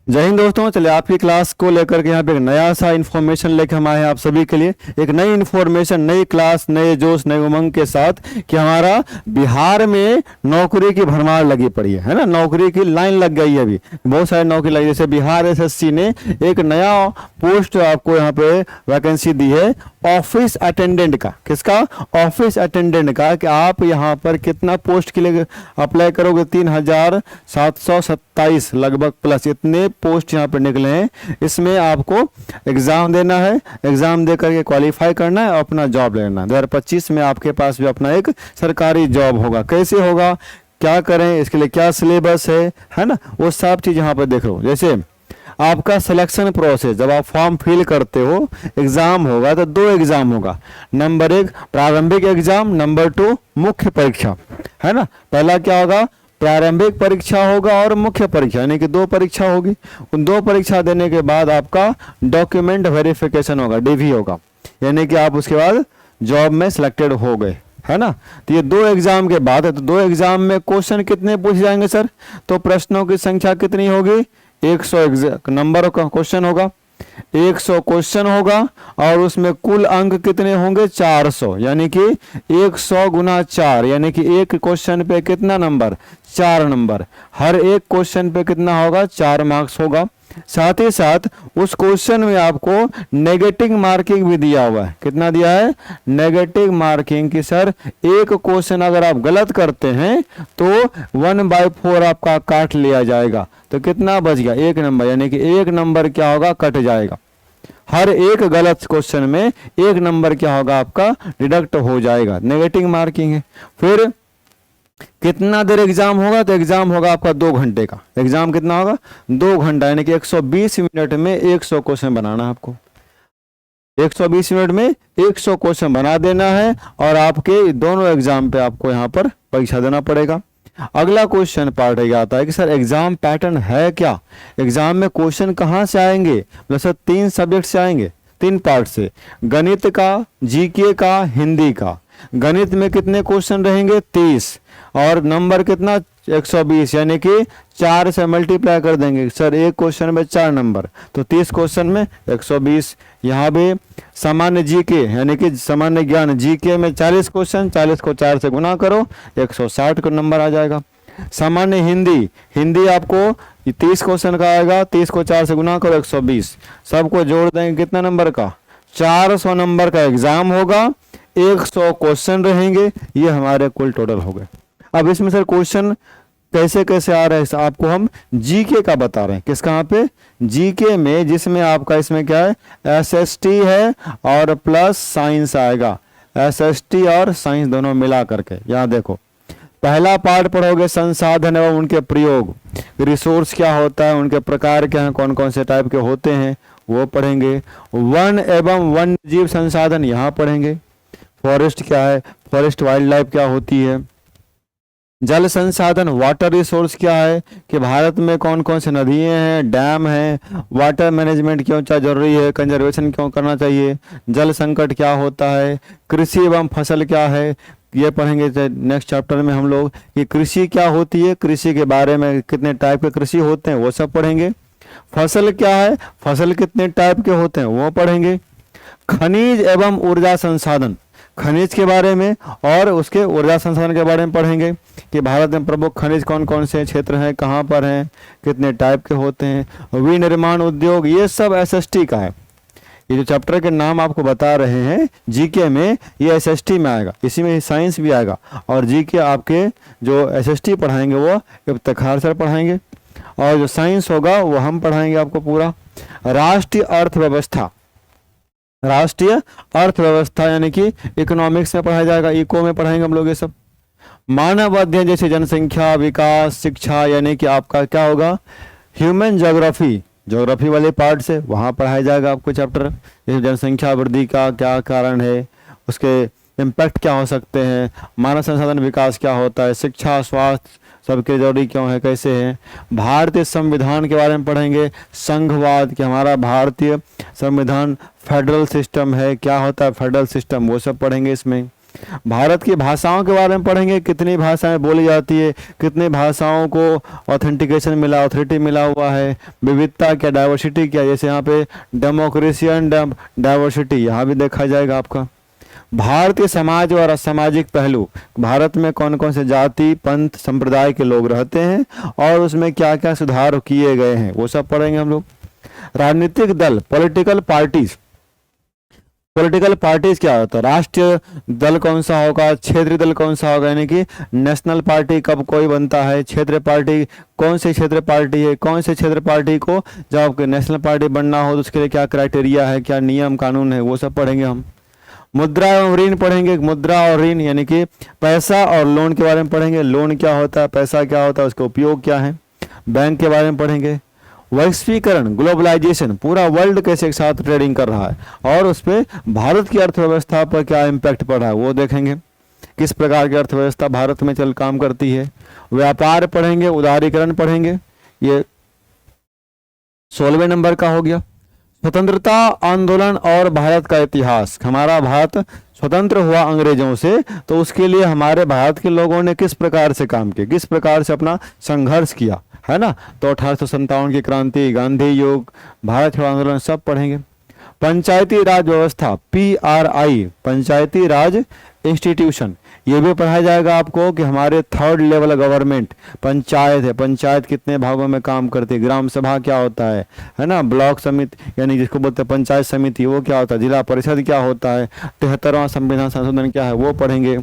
जय हिंद दोस्तों। चलिए आपकी क्लास को लेकर के यहाँ पे एक नया सा इन्फॉर्मेशन लेकर हम आए हैं आप सभी के लिए। एक नई इन्फॉर्मेशन, नई क्लास, नए जोश, नए उमंग के साथ कि हमारा बिहार में नौकरी की भरमार लगी पड़ी है ना। नौकरी की लाइन लग गई है, अभी बहुत सारी नौकरी लगी। जैसे बिहार एसएससी ने एक नया पोस्ट आपको यहाँ पे वैकेंसी दी है ऑफिस अटेंडेंट का। किसका? ऑफिस अटेंडेंट का। कि आप यहाँ पर कितना पोस्ट के लिए अप्लाई करोगे? 3727 लगभग प्लस इतने पोस्ट यहाँ पर निकले हैं। इसमें आपको एग्जाम देना है, एग्जाम दे करके क्वालिफाई करना है और अपना जॉब लेना है। 2025 में आपके पास भी अपना एक सरकारी जॉब होगा। कैसे होगा, क्या करें, इसके लिए क्या सिलेबस है ना, वो सब चीज यहाँ पर देख लो। जैसे आपका सिलेक्शन प्रोसेस, जब आप फॉर्म फिल करते हो, एग्जाम होगा तो 2 एग्जाम होगा। नंबर 1 प्रारंभिक एग्जाम, नंबर 2 मुख्य परीक्षा, है ना। पहला क्या होगा? प्रारंभिक परीक्षा होगा और मुख्य परीक्षा, यानी कि 2 परीक्षा होगी। उन 2 परीक्षा देने के बाद आपका डॉक्यूमेंट वेरिफिकेशन होगा, डीवी होगा, यानी कि आप उसके बाद जॉब में सिलेक्टेड हो गए, है ना। तो ये 2 एग्जाम के बाद है। तो 2 एग्जाम में क्वेश्चन कितने पूछे जाएंगे सर? तो प्रश्नों की संख्या कितनी होगी? 100 नंबर का क्वेश्चन होगा, 100 क्वेश्चन होगा और उसमें कुल अंक कितने होंगे? 400, यानी कि 100 गुना 4, यानी कि एक क्वेश्चन पे कितना नंबर? 4 नंबर। हर एक क्वेश्चन पे कितना होगा? 4 मार्क्स होगा। साथ ही साथ उस क्वेश्चन में आपको नेगेटिव मार्किंग भी दिया हुआ है। कितना दिया है? नेगेटिव मार्किंग की सर एक क्वेश्चन अगर आप गलत करते हैं तो 1/4 आपका काट लिया जाएगा। तो कितना बच गया? 1 नंबर, यानी कि 1 नंबर क्या होगा? कट जाएगा। हर एक गलत क्वेश्चन में 1 नंबर क्या होगा? आपका डिडक्ट हो जाएगा। नेगेटिव मार्किंग है। फिर कितना देर एग्जाम होगा? तो एग्जाम होगा आपका 2 घंटे का। एग्जाम कितना होगा? 2 घंटा, यानी कि 120 मिनट में 100 क्वेश्चन बनाना है आपको। 120 मिनट में 100 क्वेश्चन बना देना है और आपके दोनों एग्जाम पे आपको यहाँ पर परीक्षा देना पड़ेगा। अगला क्वेश्चन पार्ट ये आता है कि सर एग्जाम पैटर्न है क्या? एग्जाम में क्वेश्चन कहाँ से आएंगे? मतलब सर 3 सब्जेक्ट से आएंगे, 3 पार्ट से। गणित का, जीके का, हिंदी का। गणित में कितने क्वेश्चन रहेंगे? 30 और नंबर कितना? 120, यानी कि 4 से मल्टीप्लाई कर देंगे सर। एक क्वेश्चन में 4 नंबर, तो 30 क्वेश्चन में 120। यहाँ भी सामान्य जीके, यानी कि सामान्य ज्ञान, जीके में 40 क्वेश्चन, 40 को 4 से गुना करो, 160 का नंबर आ जाएगा। सामान्य हिंदी, हिंदी आपको 30 क्वेश्चन का आएगा, 30 को 4 से गुना करो, 120। सबको जोड़ देंगे कितना नंबर का? 400 नंबर का एग्जाम होगा, 100 क्वेश्चन रहेंगे। ये हमारे कुल टोटल हो गए। अब इसमें सर क्वेश्चन कैसे कैसे आ रहे हैं आपको हम जीके का बता रहे हैं। किस कहाँ पे? जीके में, जिसमें आपका इसमें क्या है? एसएसटी है और प्लस साइंस आएगा। एसएसटी और साइंस दोनों मिला करके। यहाँ देखो, पहला पार्ट पढ़ोगे संसाधन एवं उनके प्रयोग। रिसोर्स क्या होता है, उनके प्रकार क्या हैं, कौन कौन से टाइप के होते हैं, वो पढ़ेंगे। वन एवं वन्य जीव संसाधन यहाँ पढ़ेंगे। फॉरेस्ट क्या है, फॉरेस्ट वाइल्ड लाइफ क्या होती है। जल संसाधन, वाटर रिसोर्स क्या है, कि भारत में कौन कौन से नदियां हैं, डैम हैं, वाटर मैनेजमेंट क्यों जरूरी है, कंजर्वेशन क्यों करना चाहिए, जल संकट क्या होता है, कृषि एवं फसल क्या है, ये पढ़ेंगे नेक्स्ट चैप्टर में हम लोग। कि कृषि क्या होती है, कृषि के बारे में कितने टाइप के कृषि होते हैं वो सब पढ़ेंगे। फसल क्या है, फसल कितने टाइप के होते हैं वो पढ़ेंगे। खनिज एवं ऊर्जा संसाधन, खनिज के बारे में और उसके ऊर्जा संसाधन के बारे में पढ़ेंगे कि भारत में प्रमुख खनिज कौन कौन से क्षेत्र हैं, कहाँ पर हैं, कितने टाइप के होते हैं। विनिर्माण उद्योग, ये सब एसएसटी का है। ये जो चैप्टर के नाम आपको बता रहे हैं जीके में, ये एसएसटी में आएगा। इसी में साइंस भी आएगा और जीके आपके जो एसएसटी पढ़ाएंगे वो इफ्तिखार सर पढ़ाएंगे और जो साइंस होगा वो हम पढ़ाएंगे आपको पूरा। राष्ट्रीय अर्थव्यवस्था, राष्ट्रीय अर्थव्यवस्था यानी कि इकोनॉमिक्स में पढ़ाया जाएगा, इको में पढ़ाएंगे हम लोग ये सब। मानव अध्ययन, जैसे जनसंख्या, विकास, शिक्षा, यानी कि आपका क्या होगा? ह्यूमन ज्योग्राफी, ज्योग्राफी वाले पार्ट से वहाँ पढ़ाया जाएगा आपको चैप्टर। जैसे जनसंख्या वृद्धि का क्या कारण है, उसके इम्पैक्ट क्या हो सकते हैं, मानव संसाधन विकास क्या होता है, शिक्षा, स्वास्थ्य सबके जरूरी क्यों है, कैसे हैं। भारतीय संविधान के बारे में पढ़ेंगे। संघवाद, कि हमारा भारतीय संविधान फेडरल सिस्टम है, क्या होता है फेडरल सिस्टम, वो सब पढ़ेंगे इसमें। भारत की भाषाओं के बारे में पढ़ेंगे, कितनी भाषाएं बोली जाती है, कितनी भाषाओं को ऑथेंटिकेशन मिला, ऑथोरिटी मिला हुआ है, विविधता क्या, डाइवर्सिटी क्या, जैसे यहाँ पे डेमोक्रेसी एंड डाइवर्सिटी यहाँ भी देखा जाएगा आपका। भारतीय समाज और असामाजिक पहलू, भारत में कौन कौन से जाति पंथ संप्रदाय के लोग रहते हैं और उसमें क्या क्या सुधार किए गए हैं, वो सब पढ़ेंगे हम लोग। राजनीतिक दल, पॉलिटिकल पार्टीज, पॉलिटिकल पार्टीज क्या होता है, राष्ट्रीय दल कौन सा होगा, क्षेत्रीय दल कौन सा होगा, यानी कि नेशनल पार्टी कब कोई बनता है, क्षेत्रीय पार्टी कौन से क्षेत्र पार्टी है, कौन से क्षेत्र पार्टी को जब आपको नेशनल पार्टी बनना हो तो उसके लिए क्या क्राइटेरिया है, क्या नियम कानून है, वो सब पढ़ेंगे हम। मुद्रा एवं ऋण पढ़ेंगे, मुद्रा और ऋण यानी कि पैसा और लोन के बारे में पढ़ेंगे, लोन क्या होता है, पैसा क्या होता है, उसका उपयोग क्या है। बैंक के बारे में पढ़ेंगे। वैश्वीकरण, ग्लोबलाइजेशन, पूरा वर्ल्ड कैसे एक साथ ट्रेडिंग कर रहा है और उस पर भारत की अर्थव्यवस्था पर क्या इम्पैक्ट पड़ रहा है वो देखेंगे, किस प्रकार की अर्थव्यवस्था भारत में चल काम करती है। व्यापार पढ़ेंगे, उदारीकरण पढ़ेंगे, ये 16वें नंबर का हो गया। स्वतंत्रता आंदोलन और भारत का इतिहास, हमारा भारत स्वतंत्र हुआ अंग्रेजों से तो उसके लिए हमारे भारत के लोगों ने किस प्रकार से काम किया, किस प्रकार से अपना संघर्ष किया, है ना। तो 1857 की क्रांति, गांधी युग, भारत छोड़ो आंदोलन सब पढ़ेंगे। पंचायती राज व्यवस्था, PRI, पंचायती राज इंस्टीट्यूशन, ये भी पढ़ाया जाएगा आपको कि हमारे थर्ड लेवल गवर्नमेंट पंचायत है, पंचायत कितने भागों में काम करती है, ग्राम सभा क्या होता है ना, ब्लॉक समिति यानी जिसको बोलते हैं पंचायत समिति वो क्या होता है, जिला परिषद क्या होता है, 73वां संविधान संशोधन क्या है वो पढ़ेंगे।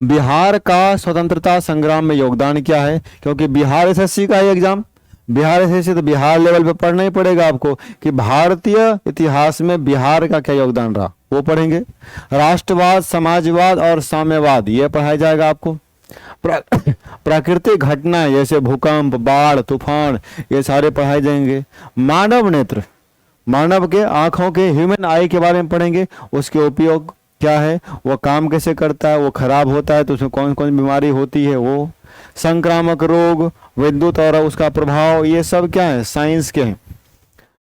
बिहार का स्वतंत्रता संग्राम में योगदान क्या है, क्योंकि बिहार SSC का ही एग्जाम, बिहार SSC तो बिहार लेवल पे पढ़ना ही पड़ेगा आपको कि भारतीय इतिहास में बिहार का क्या योगदान रहा, वो पढ़ेंगे। राष्ट्रवाद, समाजवाद और साम्यवाद ये पढ़ाया जाएगा आपको। प्राकृतिक घटनाएं जैसे भूकंप, बाढ़, तूफान ये सारे पढ़ाए जाएंगे। मानव नेत्र, मानव के आंखों के, ह्यूमन आई के बारे में पढ़ेंगे, उसके उपयोग क्या है, वो काम कैसे करता है, वो खराब होता है तो उसमें कौन कौन बीमारी होती है वो। संक्रामक रोग, विद्युत और उसका प्रभाव, ये सब क्या है साइंस के हैं।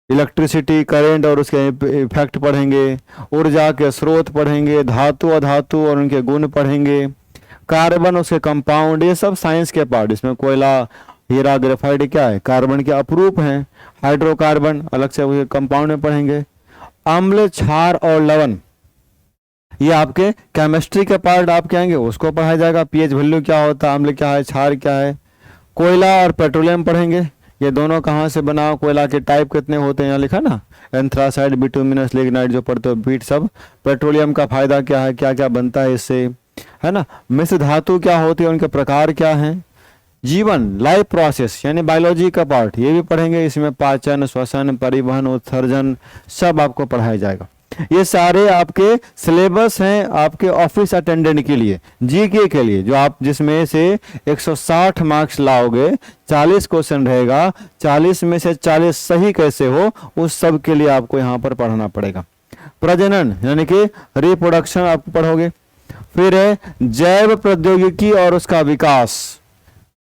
इलेक्ट्रिसिटी, करंट और उसके इफेक्ट पढ़ेंगे। ऊर्जा के स्रोत पढ़ेंगे। धातु अधातु और उनके गुण पढ़ेंगे। कार्बन, उसके कंपाउंड, ये सब साइंस के पार्ट। इसमें कोयला, हीरा, ग्रेफाइट क्या है, कार्बन के अपरूप हैं। हाइड्रोकार्बन अलग से उसके कंपाउंड में पढ़ेंगे। अम्ल, क्षार और लवण, ये आपके केमिस्ट्री के पार्ट आप कहेंगे, उसको पढ़ाया जाएगा। पीएच वैल्यू क्या होता है, अम्ल क्या है, क्षार क्या है। कोयला और पेट्रोलियम पढ़ेंगे, ये दोनों कहाँ से बना, कोयला के टाइप कितने होते हैं यहाँ लिखा ना, एंथ्रासाइड, बिटुमिनस, लिग्नाइट जो पढ़ते हो बीट सब। पेट्रोलियम का फायदा क्या है, क्या क्या बनता है इससे, है ना। मिश्र धातु क्या होती है, उनके प्रकार क्या हैं। जीवन, लाइफ प्रोसेस यानी बायोलॉजी का पार्ट, ये भी पढ़ेंगे। इसमें पाचन, श्वसन, परिवहन, उत्सर्जन सब आपको पढ़ाया जाएगा। ये सारे आपके सिलेबस हैं आपके ऑफिस अटेंडेंट के लिए, जीके के लिए, जो आप जिसमें से 160 मार्क्स लाओगे, 40 क्वेश्चन रहेगा, 40 में से 40 सही कैसे हो, उस सब के लिए आपको यहाँ पर पढ़ना पड़ेगा। प्रजनन यानी कि रिप्रोडक्शन आप पढ़ोगे। फिर है जैव प्रौद्योगिकी और उसका विकास,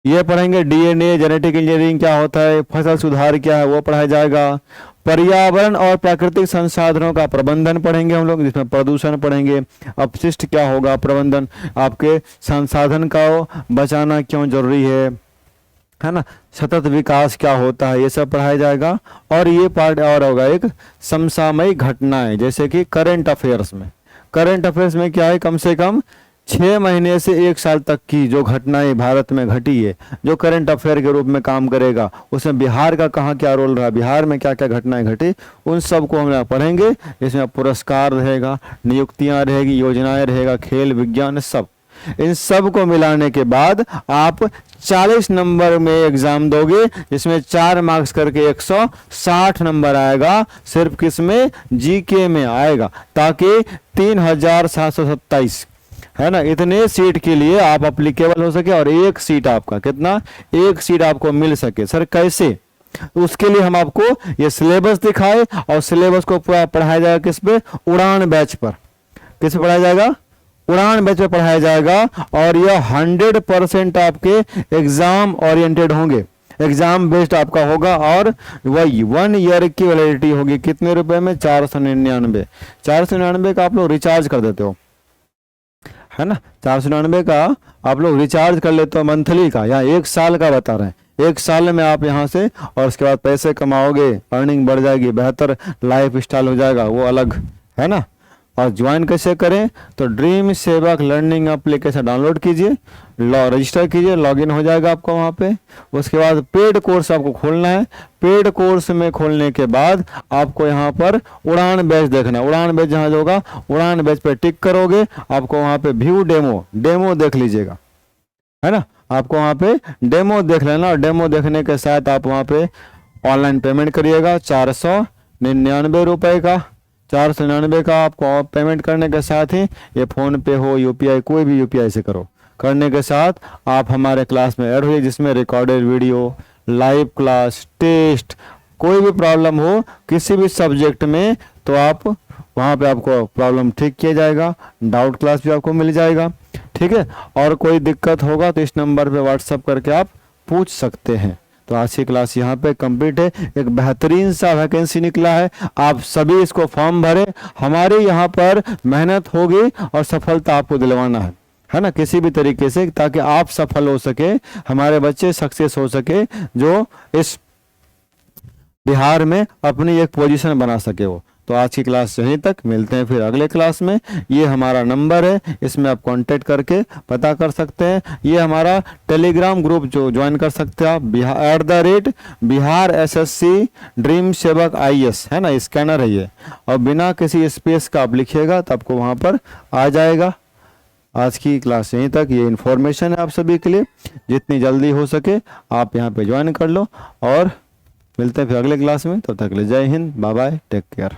ये पढ़ेंगे। डीएनए, जेनेटिक इंजीनियरिंग क्या होता है, फसल सुधार क्या है, वो पढ़ाया जाएगा। पर्यावरण और प्राकृतिक संसाधनों का प्रबंधन पढ़ेंगे हम लोग, जिसमें प्रदूषण पढ़ेंगे, अपशिष्ट क्या होगा, प्रबंधन, आपके संसाधन का बचाना क्यों जरूरी है ना। सतत विकास क्या होता है, ये सब पढ़ाया जाएगा। और ये पार्ट और होगा एक समसामयिक घटनाएं, जैसे कि करंट अफेयर्स में। करंट अफेयर्स में क्या है, कम से कम 6 महीने से 1 साल तक की जो घटनाएं भारत में घटी है, जो करंट अफेयर के रूप में काम करेगा, उसमें बिहार का कहाँ क्या रोल रहा, बिहार में क्या क्या घटनाएं घटी, उन सब को हम यहाँ पढ़ेंगे। इसमें पुरस्कार रहेगा, नियुक्तियां रहेगी, योजनाएं रहेगा, खेल, विज्ञान, सब। इन सब को मिलाने के बाद आप 40 नंबर में एग्जाम दोगे, जिसमें 4 मार्क्स करके 160 नंबर आएगा। सिर्फ किसमें, जीके में आएगा, ताकि 3727 है ना, इतने सीट के लिए आप अप्लीकेबल हो सके। और एक सीट आपका कितना, एक सीट आपको मिल सके। सर कैसे, उसके लिए हम आपको ये सिलेबस दिखाए, और सिलेबस को पूरा पढ़ाया जाएगा किस पे, उड़ान बैच पर। किस पे पढ़ाया जाएगा, उड़ान बैच पे पढ़ाया जाएगा। और यह 100% आपके एग्जाम ओरिएंटेड होंगे, एग्जाम बेस्ड आपका होगा। और वही 1 ईयर की वैलिडिटी होगी। कितने रुपए में, 499। 499 का आप लोग रिचार्ज कर देते हो, है ना। 499 का आप लोग रिचार्ज कर लेते हो मंथली का, यहाँ 1 साल का बता रहे हैं। 1 साल में आप यहाँ से और उसके बाद पैसे कमाओगे, अर्निंग बढ़ जाएगी, बेहतर लाइफ स्टाइल हो जाएगा, वो अलग है ना। और ज्वाइन कैसे करें, तो ड्रीम सेवक लर्निंग एप्लीकेशन डाउनलोड कीजिए, रजिस्टर कीजिए, लॉगिन हो जाएगा आपको वहाँ पे। उसके बाद पेड कोर्स आपको खोलना है। पेड कोर्स में खोलने के बाद आपको यहाँ पर उड़ान बैच देखना है। उड़ान बैच जहाँ होगा, उड़ान बैच पे टिक करोगे, आपको वहाँ पे व्यू डेमो देख लीजिएगा, है ना। आपको वहाँ पे डेमो देख लेना, और डेमो देखने के साथ आप वहाँ पे ऑनलाइन पेमेंट करिएगा 499 रुपये का। 499 का आपको पेमेंट करने के साथ ही, ये फ़ोन पे हो, यूपीआई, कोई भी यूपीआई से करो, करने के साथ आप हमारे क्लास में ऐड होइए, जिसमें recorded video, live class, test, कोई भी प्रॉब्लम हो किसी भी सब्जेक्ट में तो आप वहाँ पे आपको प्रॉब्लम ठीक किया जाएगा, डाउट क्लास भी आपको मिल जाएगा, ठीक है। और कोई दिक्कत होगा तो इस नंबर पे व्हाट्सअप करके आप पूछ सकते हैं। तो आज की क्लास यहाँ पे कंप्लीट है। एक बेहतरीन सा वैकेंसी निकला है, आप सभी इसको फॉर्म भरें। हमारे यहाँ पर मेहनत होगी और सफलता आपको दिलवाना है ना, किसी भी तरीके से, ताकि आप सफल हो सके, हमारे बच्चे सक्सेस हो सके, जो इस बिहार में अपनी एक पोजीशन बना सके वो। तो आज की क्लास यहीं तक, मिलते हैं फिर अगले क्लास में। ये हमारा नंबर है, इसमें आप कांटेक्ट करके पता कर सकते हैं। ये हमारा टेलीग्राम ग्रुप जो ज्वाइन कर सकते हैं आप, बिहार SSC ड्रीम सेवक IS, है ना, स्कैनर है ये, और बिना किसी स्पेस का आप लिखिएगा तो आपको वहाँ पर आ जाएगा। आज की क्लास यहीं तक, ये इन्फॉर्मेशन है आप सभी के लिए, जितनी जल्दी हो सके आप यहाँ पे ज्वाइन कर लो, और मिलते हैं फिर अगले क्लास में। तब तक के लिए जय हिंद, बाय बाय, टेक केयर।